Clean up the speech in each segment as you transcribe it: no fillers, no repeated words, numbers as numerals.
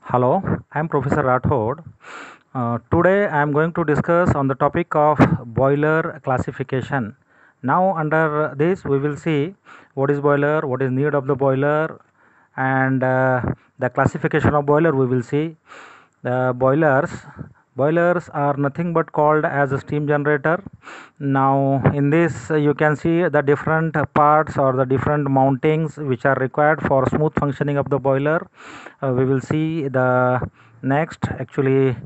Hello, I am Professor Rathod. Today I am going to discuss on the topic of boiler classification. Now under this we will see what is boiler, what is need of the boiler, and the classification of boiler we will see. The boilers are nothing but called as a steam generator. Now in this you can see the different parts or the different mountings which are required for smooth functioning of the boiler. We will see the next actually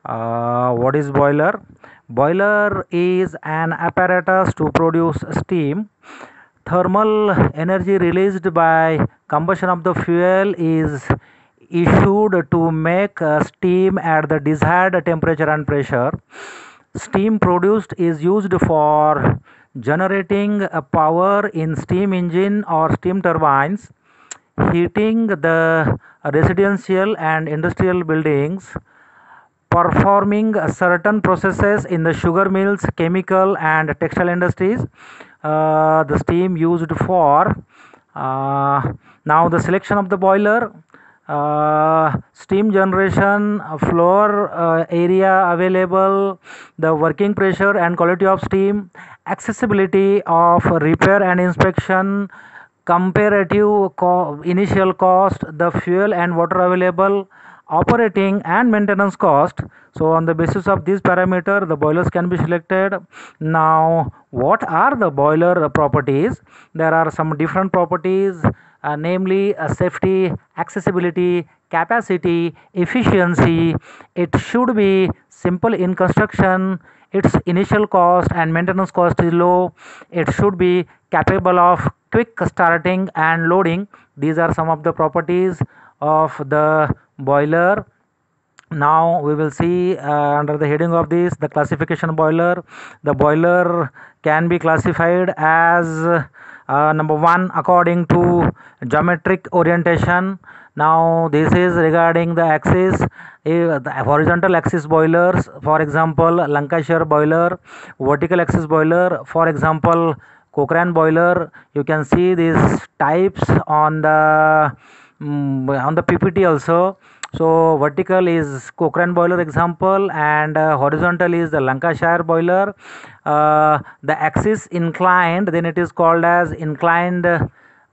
what is boiler. Boiler is an apparatus to produce steam. Thermal energy released by combustion of the fuel is issued to make steam at the desired temperature and pressure. Steam produced is used for generating power in steam engine or steam turbines, heating the residential and industrial buildings, performing certain processes in the sugar mills, chemical and textile industries. The steam used for now the selection of the boiler, steam generation, floor area available, the working pressure and quality of steam, accessibility of repair and inspection, comparative initial cost, the fuel and water available, operating and maintenance cost. So on the basis of this parameter the boilers can be selected. Now what are the boiler properties? There are some different properties, namely safety, accessibility, capacity, efficiency. It should be simple in construction, its initial cost and maintenance cost is low, it should be capable of quick starting and loading. These are some of the properties of the boiler. Now we will see under the heading of this the classification boiler. The boiler can be classified as number one, according to geometric orientation. Now this is regarding the axis, the horizontal axis boilers, for example Lancashire boiler, vertical axis boiler, for example Cochrane boiler. You can see these types on the PPT also. So vertical is Cochrane boiler example, and horizontal is the Lancashire boiler. The axis inclined, then it is called as inclined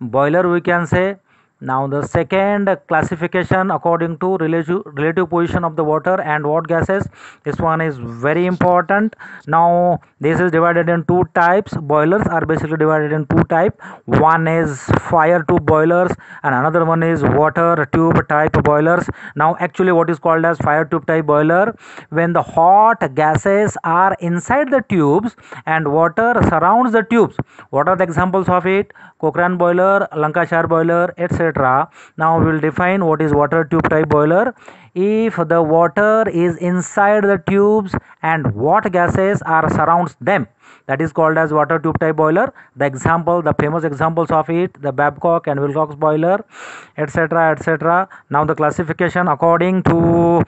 boiler, we can say. Now the second classification according to relative position of the water and what gases. This one is very important. Now this is divided in two types. Boilers are basically divided in two types. One is fire tube boilers and another one is water tube type boilers. Now actually what is called as fire tube type boiler, when the hot gases are inside the tubes and water surrounds the tubes. What are the examples of it? Cochrane boiler, Lancashire boiler, etc. Now we will define what is water tube type boiler. If the water is inside the tubes and what gases are surrounds them, that is called as water tube type boiler. The example, the famous examples of it, the Babcock and Wilcox boiler, etc., etc. Now the classification according to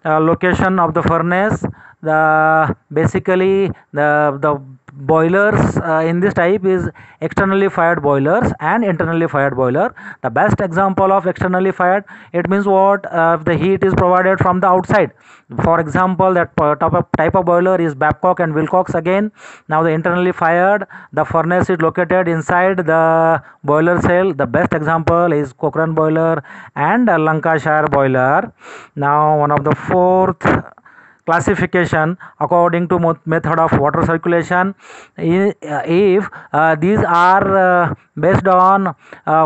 location of the furnace. The basically the boilers in this type is externally fired boilers and internally fired boiler. The best example of externally fired, it means what, the heat is provided from the outside. For example, that type of boiler is Babcock and Wilcox again. Now the internally fired, the furnace is located inside the boiler cell. The best example is Cochrane boiler and Lancashire boiler. Now one of the fourth classification according to method of water circulation. If these are based on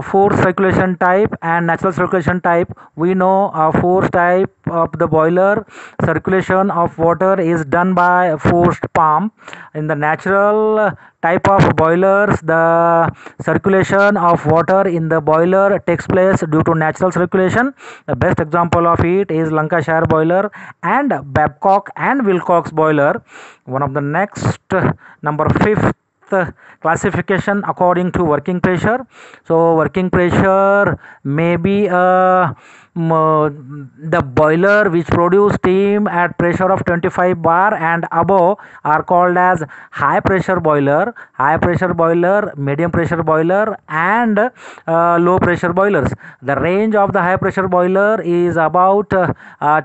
forced circulation type and natural circulation type, we know forced type of the boiler, circulation of water is done by forced pump. In the natural type of boilers, the circulation of water in the boiler takes place due to natural circulation. The best example of it is Lancashire boiler and Babcock and Wilcox boiler. One of the next, number fifth classification according to working pressure. So working pressure may be the boiler which produce steam at pressure of 25 bar and above are called as high pressure boiler, medium pressure boiler, and low pressure boilers. The range of the high pressure boiler is about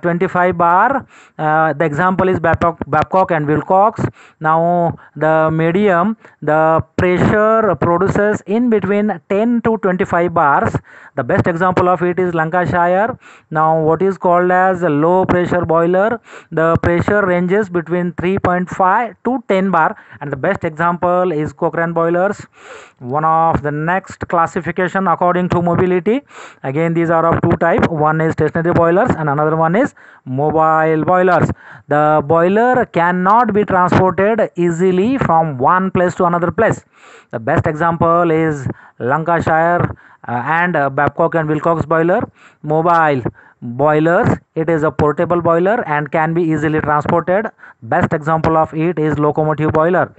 25 bar. The example is Babcock and Wilcox. Now the medium, the pressure produces in between 10 to 25 bars. The best example of it is Lancashire. Now what is called as a low pressure boiler, the pressure ranges between 3.5 to 10 bar, and the best example is Cochrane boilers. One of the next classification according to mobility, again these are of two type, one is stationary boilers and another one is mobile boilers. The boiler cannot be transported easily from one place to another place. The best example is Lancashire and Babcock and Wilcox boiler. Mobile boilers, it is a portable boiler and can be easily transported. Best example of it is locomotive boiler.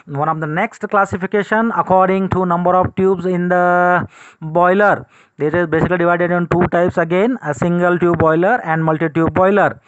One of the next classification according to number of tubes in the boiler. This is basically divided in two types again, a single tube boiler and multi-tube boiler.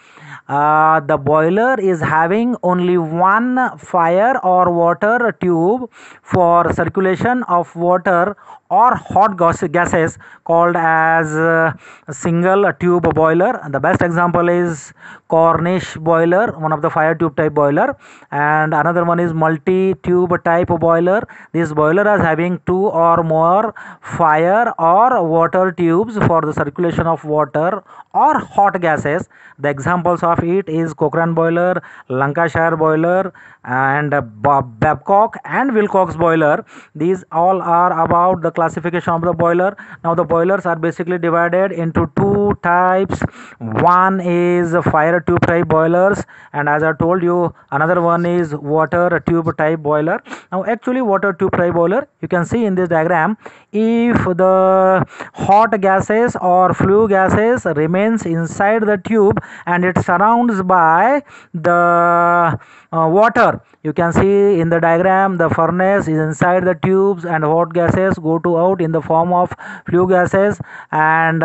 The boiler is having only one fire or water tube for circulation of water or hot gases called as single tube boiler. The best example is Cornish boiler, one of the fire tube type boiler, and another one is multi tube type boiler. This boiler is having two or more fire or water tubes for the circulation of water or hot gases. The examples of it is Cochrane boiler, Lancashire boiler, and Babcock and Wilcox boiler. These all are about the classification of the boiler. Now the boilers are basically divided into two types. One is fire tube type boilers, and as I told you, another one is water tube type boiler. Now actually water tube type boiler, you can see in this diagram, if the hot gases or flue gases remains inside the tube and it surrounds by the water, you can see in the diagram the furnace is inside the tubes and hot gases go to out in the form of flue gases, and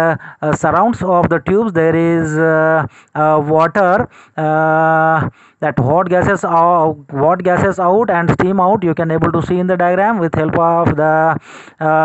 surrounds of the tubes there is water. That hot gases out and steam out, you can able to see in the diagram with help of the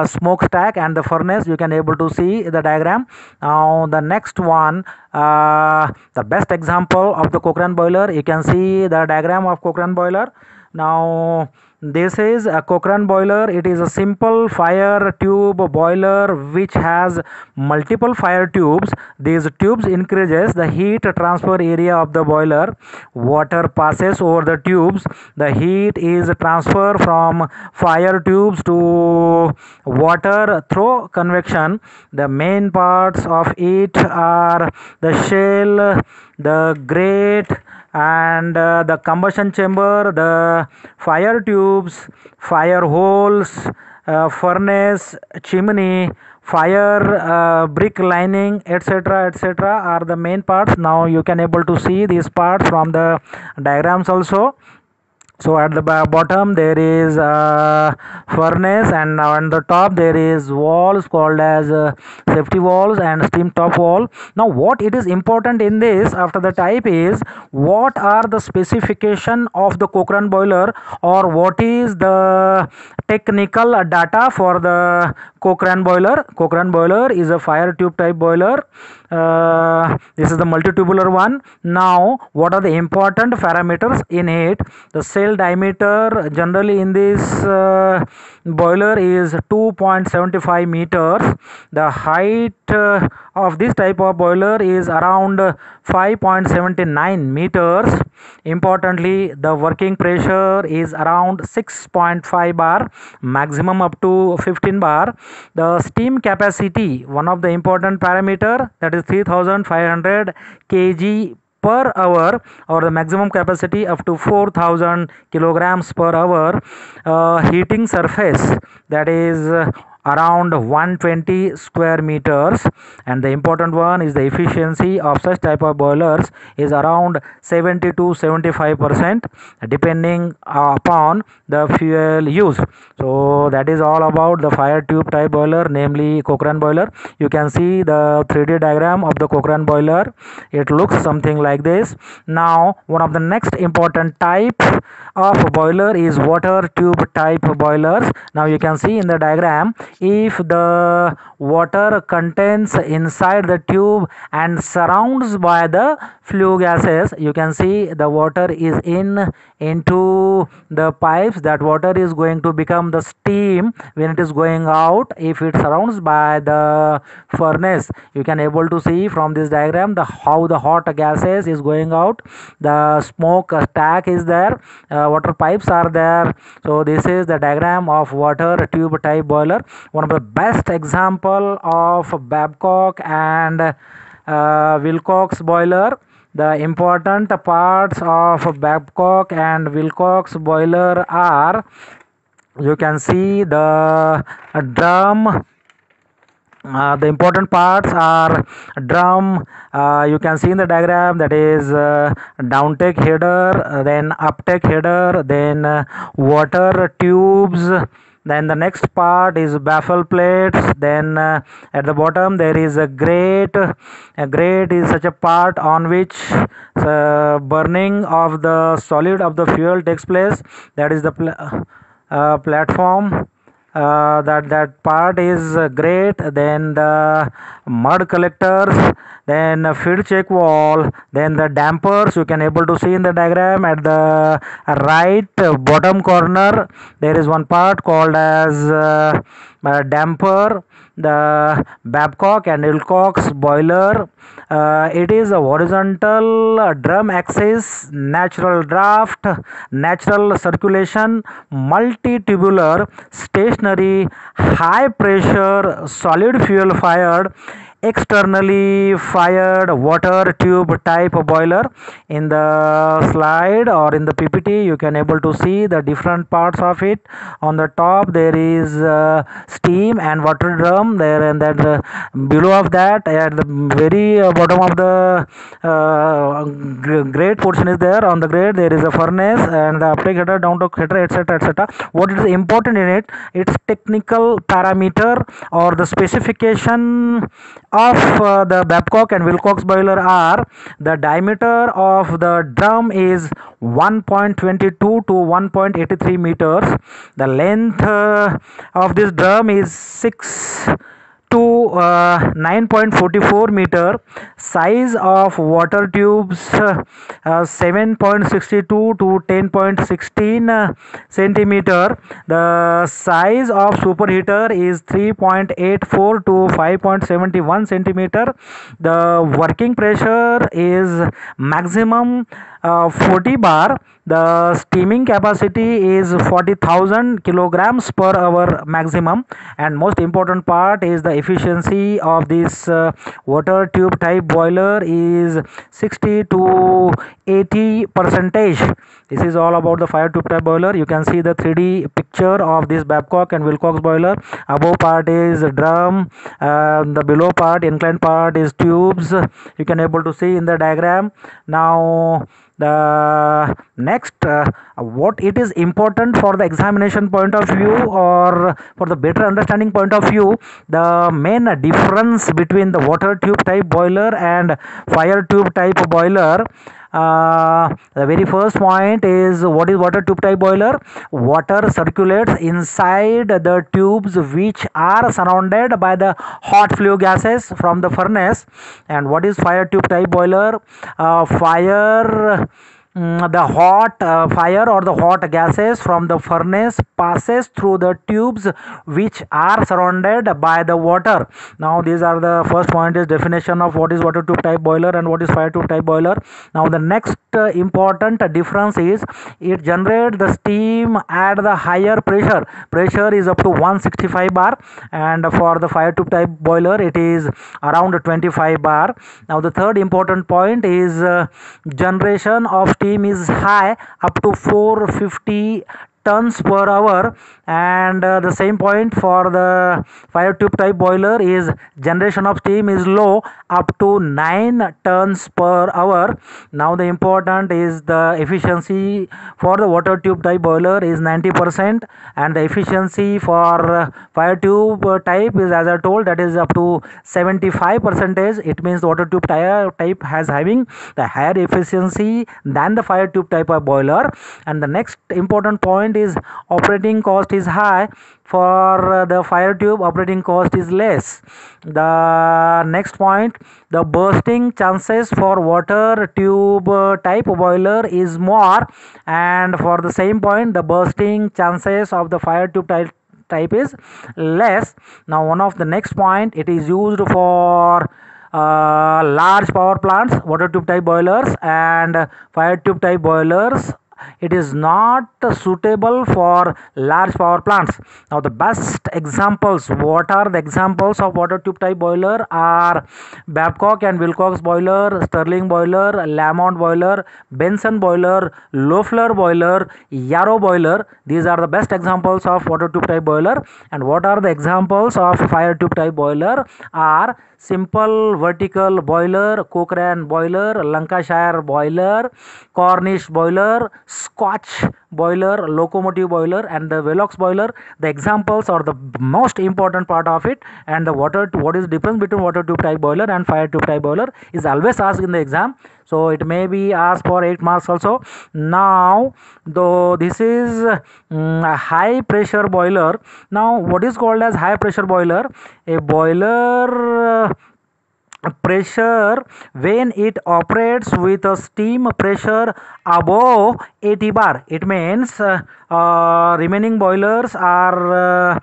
smokestack and the furnace, you can able to see the diagram. Now the next one, the best example of the Cochrane boiler, you can see the diagram of Cochrane boiler. Now this is a Cochrane boiler. It is a simple fire tube boiler which has multiple fire tubes. These tubes increases the heat transfer area of the boiler. Water passes over the tubes. The heat is transferred from fire tubes to water through convection. The main parts of it are the shell, the grate, and the combustion chamber, the fire tubes, fire holes, furnace, chimney, fire brick lining, etc., are the main parts. Now you can able to see these parts from the diagrams also. So at the bottom there is a furnace, and on the top there is walls called as safety walls and steam top wall. Now what it is important in this after the type is what are the specification of the Cochrane boiler, or what is the technical data for the Cochrane boiler. Cochrane boiler is a fire tube type boiler. This is the multitubular one. Now what are the important parameters in it? The cell diameter generally in this boiler is 2.75 meters. The height of this type of boiler is around 5.79 meters. Importantly, the working pressure is around 6.5 bar, maximum up to 15 bar. The steam capacity, one of the important parameter, that is 3500 kg per hour, or the maximum capacity up to 4000 kilograms per hour. Heating surface, that is around 120 square meters, and the important one is the efficiency of such type of boilers is around 70 to 75% depending upon the fuel use. So that is all about the fire tube type boiler, namely Cochrane boiler. You can see the 3D diagram of the Cochrane boiler. It looks something like this. Now one of the next important type of boiler is water tube type boilers. Now you can see in the diagram, if the water contains inside the tube and surrounds by the flue gases, you can see the water is into the pipes. That water is going to become the steam when it is going out. If it surrounds by the furnace, you can able to see from this diagram how the hot gases is going out. The smoke stack is there, water pipes are there. So this is the diagram of water tube type boiler. One of the best example of Babcock and Wilcox boiler. The important parts of Babcock and Wilcox boiler are, you can see the drum. The important parts are drum. You can see in the diagram, that is downtake header, then uptake header, then water tubes. Then the next part is baffle plates. Then at the bottom there is a grate. A grate is such a part on which burning of the solid of the fuel takes place. That is the platform. That part is great. Then the mud collectors, then feed check wall, then the dampers. You can able to see in the diagram at the right bottom corner there is one part called as damper. The Babcock and Wilcox boiler, it is a horizontal drum axis, natural draft, natural circulation, multi-tubular, stationary, high pressure, solid fuel fired, externally fired water tube type boiler. In the slide or in the PPT you can able to see the different parts of it. On the top there is steam and water drum there, and then below of that at the very bottom of the grate portion is there. On the grate there is a furnace and the uptake header, downtake header, etc, etc. What is important in it, its technical parameter or the specification of the Babcock and Wilcox boiler are: the diameter of the drum is 1.22 to 1.83 meters. The length of this drum is 6 to 9.44 meter. Size of water tubes 7.62 to 10.16 centimeter. The size of superheater is 3.84 to 5.71 centimeter. The working pressure is maximum 40 bar. The steaming capacity is 40,000 kilograms per hour maximum. And most important part is the efficiency of this water tube type boiler is 60 to 80 percentage. This is all about the fire tube type boiler. You can see the 3D picture of this Babcock and Wilcox boiler. Above part is drum, the below part, inclined part is tubes. You can able to see in the diagram. Now the next, what it is important for the examination point of view or for the better understanding point of view, the main difference between the water tube type boiler and fire tube type boiler. The very first point is, what is water tube type boiler? Water circulates inside the tubes which are surrounded by the hot flue gases from the furnace. And what is fire tube type boiler? The hot fire or the hot gases from the furnace passes through the tubes which are surrounded by the water. Now these are the first point is definition of what is water tube type boiler and what is fire tube type boiler. Now the next important difference is, it generates the steam at the higher pressure. Pressure is up to 165 bar, and for the fire tube type boiler it is around 25 bar. Now the third important point is generation of steam is high, up to 450 tons per hour, and the same point for the fire tube type boiler is generation of steam is low, up to 9 tons per hour. Now the important is the efficiency for the water tube type boiler is 90%, and the efficiency for fire tube type is, as I told, that is up to 75%. It means the water tube type has having the higher efficiency than the fire tube type of boiler. And the next important point is operating cost is high. For the fire tube, operating cost is less. The next point, the bursting chances for water tube type boiler is more, and for the same point, the bursting chances of the fire tube type is less. Now one of the next point, it is used for large power plants, water tube type boilers, and fire tube type boilers. It is not suitable for large power plants. Now the best examples, what are the examples of water tube type boiler are Babcock and Wilcox boiler, Stirling boiler, Lamont boiler, Benson boiler, Loeffler boiler, Yarrow boiler. These are the best examples of water tube type boiler. And what are the examples of fire tube type boiler are simple vertical boiler, Cochrane boiler, Lancashire boiler, Cornish boiler, Scotch boiler, locomotive boiler, and the Velox boiler. The examples are the most important part of it. And the what is the difference between water tube type boiler and fire tube type boiler is always asked in the exam, so it may be asked for 8 marks also. Now though this is a high pressure boiler. Now what is called as high pressure boiler? A boiler pressure when it operates with a steam pressure above 80 bar. It means remaining boilers are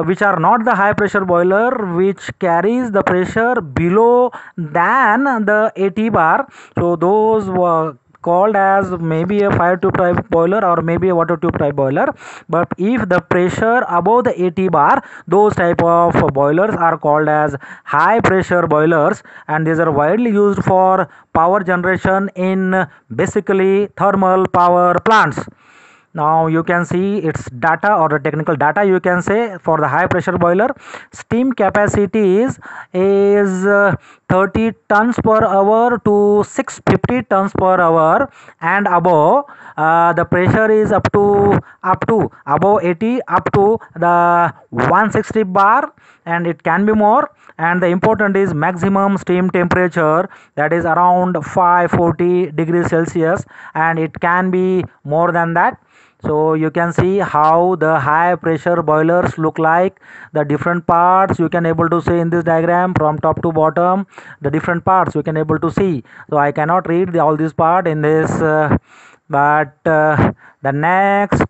which are not the high pressure boiler, which carries the pressure below than the 80 bar. So those were called as maybe a fire tube type boiler or maybe a water tube type boiler. But if the pressure above the 80 bar, those type of boilers are called as high pressure boilers, and these are widely used for power generation in basically thermal power plants. Now you can see its data or the technical data. You can say for the high pressure boiler, steam capacity is 30 tons per hour to 650 tons per hour, and above the pressure is up to above 80 up to the 160 bar, and it can be more. And the important is maximum steam temperature, that is around 540 degrees Celsius, and it can be more than that. So you can see how the high pressure boilers look like. The different parts you can able to see in this diagram from top to bottom. The different parts you can able to see. So I cannot read all this part in this, but the next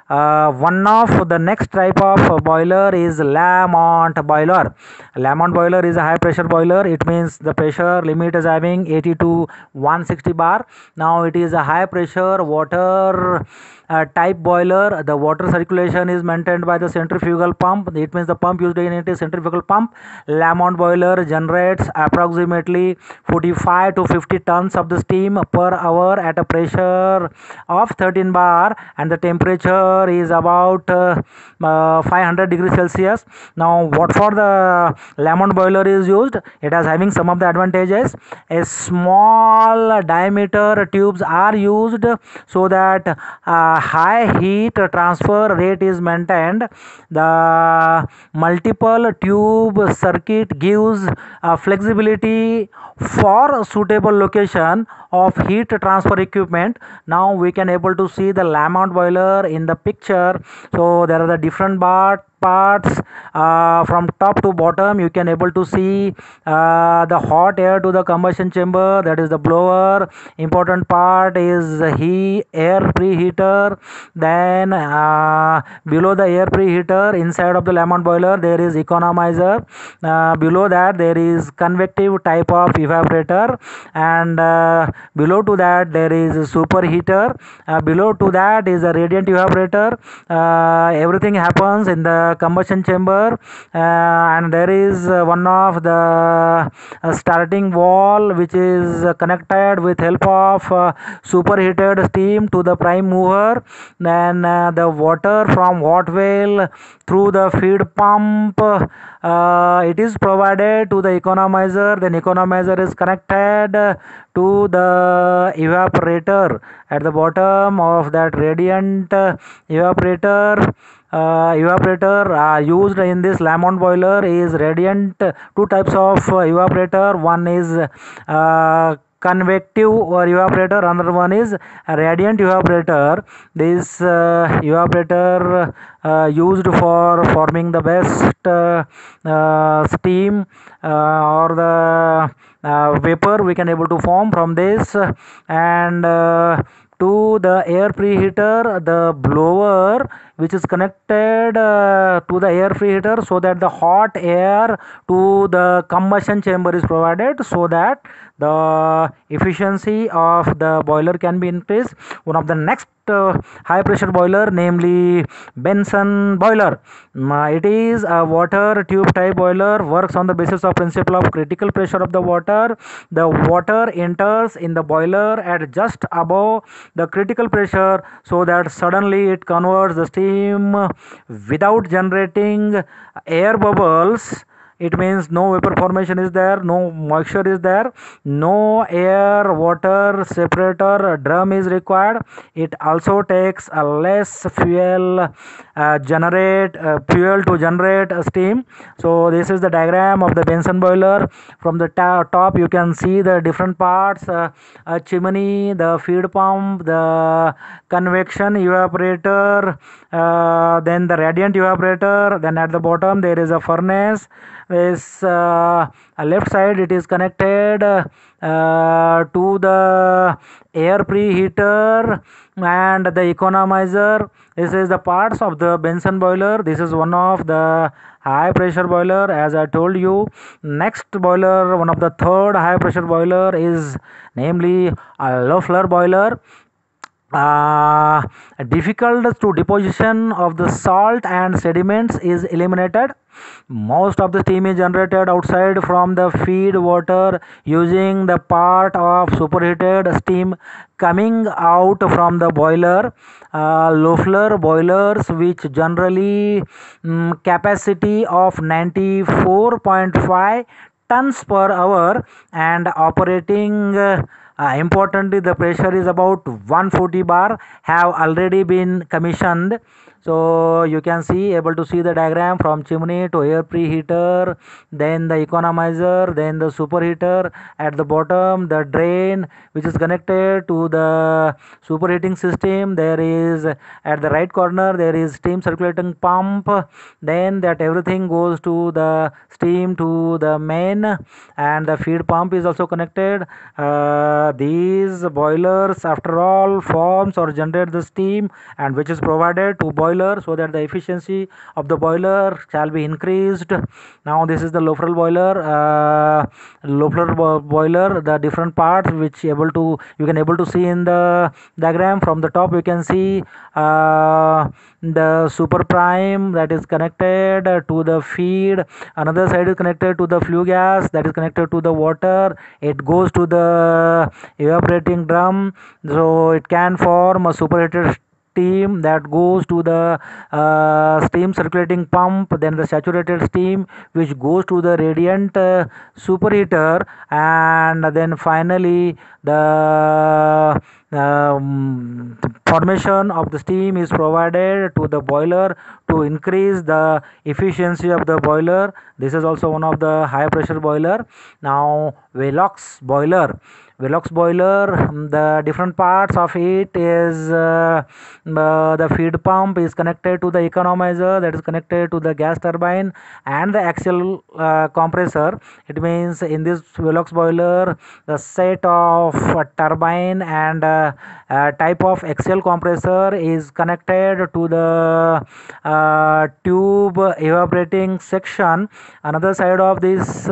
one of the next type of boiler is Lamont boiler. Lamont boiler is a high pressure boiler. It means the pressure limit is having 80 to 160 bar. Now it is a high pressure water type boiler. The water circulation is maintained by the centrifugal pump. It means the pump used in it is centrifugal pump. Lamont boiler generates approximately 45 to 50 tons of the steam per hour at a pressure of 13 bar, and the temperature is about 500 degrees Celsius. Now what for the Lamont boiler is used? It is having some of the advantages. A small diameter tubes are used so that high heat transfer rate is maintained. The multiple tube circuit gives flexibility for suitable location of heat transfer equipment. Now we can able to see the Lamont boiler in the picture. So there are the different parts from top to bottom. You can able to see the hot air to the combustion chamber, that is the blower. Important part is air preheater. Then below the air preheater, inside of the Lamont boiler, there is economizer. Below that there is convective type of evaporator, and below to that there is superheater. Below to that is a radiant evaporator. Everything happens in the combustion chamber, and there is one of the starting valve which is connected with help of superheated steam to the prime mover. Then the water from hot well through the feed pump, it is provided to the economizer. Then economizer is connected to the evaporator. At the bottom of that radiant evaporator, used in this Lamont boiler is radiant. Two types of evaporator. One is convective or evaporator, another one is a radiant evaporator. This evaporator used for forming the best steam or the vapor we can able to form from this. And to the air preheater, the blower which is connected to the air preheater, so that the hot air to the combustion chamber is provided, so that the efficiency of the boiler can be increased. One of the next high pressure boiler, namely Benson boiler. It is a water tube type boiler, works on the basis of principle of critical pressure of the water. The water enters in the boiler at just above the critical pressure, so that suddenly it converts the steam without generating air bubbles. It means no vapor formation is there, no moisture is there, no air water separator drum is required. It also takes a less fuel fuel to generate steam. So this is the diagram of the Benson boiler. From the top you can see the different parts, a chimney, the feed pump, the convection evaporator, then the radiant evaporator. Then at the bottom there is a furnace. This left side it is connected to the air preheater and the economizer. This is the parts of the Benson boiler. This is one of the high pressure boiler, as I told you. Next boiler, one of the third high pressure boiler, is namely a Loeffler boiler. Difficult to deposition of the salt and sediments is eliminated. Most of the steam is generated outside from the feed water using the part of superheated steam coming out from the boiler. Loeffler boilers, which generally capacity of 94.5 tons per hour and operating importantly the pressure is about 140 bar, have already been commissioned. So you can see, able to see the diagram from chimney to air preheater, then the economizer, then the superheater. At the bottom the drain which is connected to the superheating system. There is, at the right corner, there is steam circulating pump. Then that everything goes to the steam to the main, and the feed pump is also connected. These boilers after all forms or generate the steam, and which is provided to boiler, so that the efficiency of the boiler shall be increased. Now this is the Loeffler boiler. Boiler, the different parts which you can able to see in the diagram. From the top you can see the super prime that is connected to the feed. Another side is connected to the flue gas that is connected to the water. It goes to the evaporating drum, so it can form a superheated steam that goes to the steam circulating pump, then the saturated steam which goes to the radiant superheater, and then finally the formation of the steam is provided to the boiler to increase the efficiency of the boiler. This is also one of the high pressure boiler. Now Velox boiler. Velox boiler, the different parts of it is the feed pump is connected to the economizer, that is connected to the gas turbine and the axial compressor. It means in this Velox boiler the set of turbine and type of axial compressor is connected to the tube evaporating section. Another side of this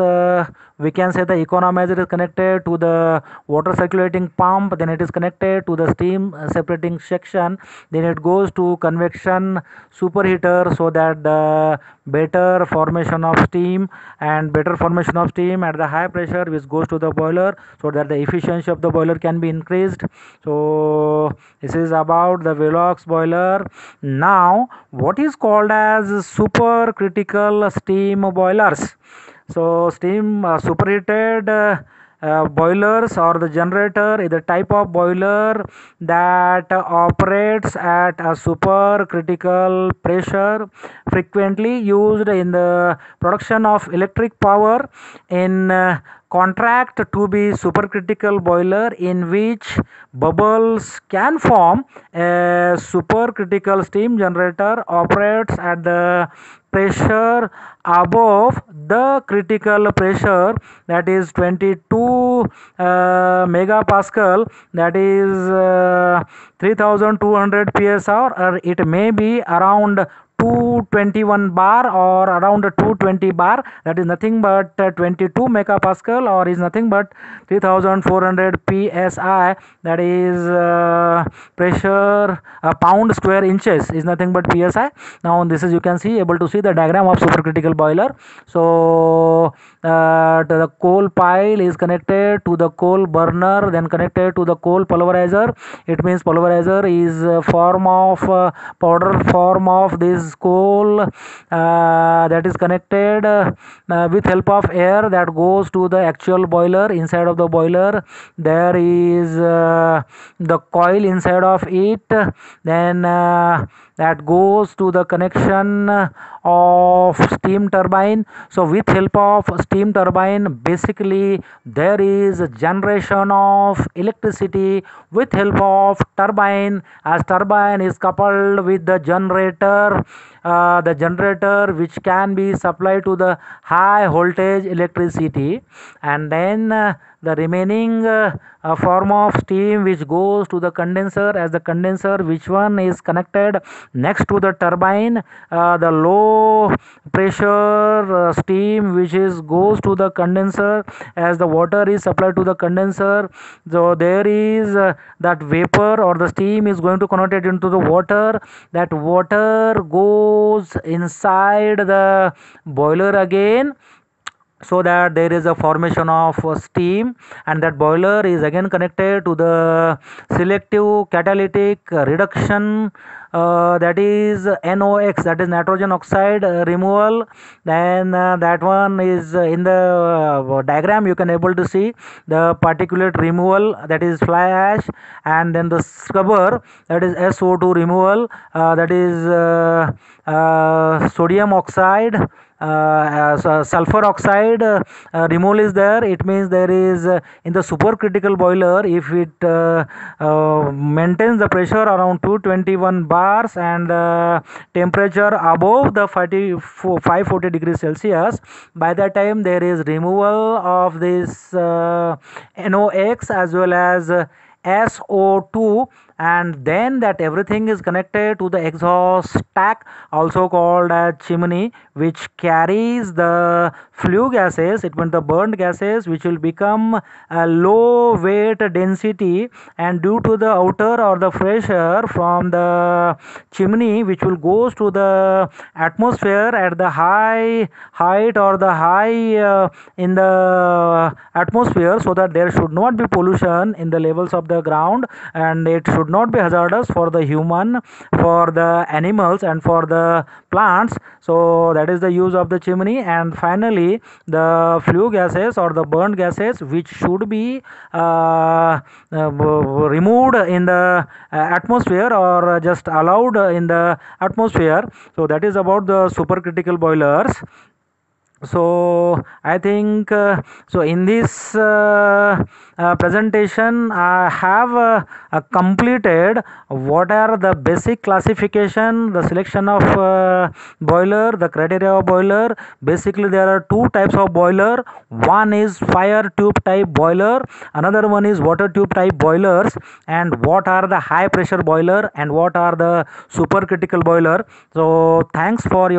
we can say the economizer is connected to the water circulating pump, then it is connected to the steam separating section, then it goes to convection superheater, so that the better formation of steam and better formation of steam at the high pressure which goes to the boiler, so that the efficiency of the boiler can be increased. So this is about the Velox boiler. Now what is called as supercritical steam boilers? So steam superheated boilers or the generator is a type of boiler that operates at a supercritical pressure, frequently used in the production of electric power. In contract to be supercritical boiler in which bubbles can form, a supercritical steam generator operates at the pressure above the critical pressure, that is 22 megapascal, that is 3200 psi, or it may be around 221 bar or around 220 bar, that is nothing but 22 megapascal, or is nothing but 3400 psi, that is pressure pound square inches, is nothing but psi. Now this is, you can see, able to see the diagram of supercritical boiler. So the coal pile is connected to the coal burner, then connected to the coal pulverizer. It means pulverizer is a form of powder form of this coal that is connected with help of air that goes to the actual boiler. Inside of the boiler there is the coil inside of it, then that goes to the connection of steam turbine. So with help of steam turbine, basically there is a generation of electricity with help of turbine, as turbine is coupled with the generator which can be supplied to the high voltage electricity, and then the remaining form of steam which goes to the condenser, as the condenser which one is connected next to the turbine, the low pressure steam which is goes to the condenser, as the water is supplied to the condenser. So there is that vapor or the steam is going to convert it into the water. That water goes inside the boiler again, so that there is a formation of steam, and that boiler is again connected to the selective catalytic reduction, that is NOx, that is nitrogen oxide removal. Then that one is in the diagram you can able to see the particulate removal, that is fly ash, and then the scrubber, that is SO2 removal, that is sodium oxide, sulfur oxide removal is there. It means there is in the supercritical boiler, if it maintains the pressure around 221 bars and temperature above the 540 degrees Celsius, by that time there is removal of this NOx as well as SO2, and then that everything is connected to the exhaust stack, also called as chimney, which carries the flue gases, it means the burned gases, which will become a low weight density, and due to the outer or the pressure from the chimney which will goes to the atmosphere at the high height or the high in the atmosphere, so that there should not be pollution in the levels of the ground, and it should not be hazardous for the human, for the animals, and for the plants. So that is the use of the chimney. And finally the flue gases or the burned gases which should be removed in the atmosphere or just allowed in the atmosphere. So that is about the supercritical boilers. So I think so in this presentation I have completed what are the basic classification, the selection of boiler, the criteria of boiler. Basically there are two types of boiler. One is fire tube type boiler, another one is water tube type boilers, and what are the high pressure boiler and what are the supercritical boiler. So thanks for your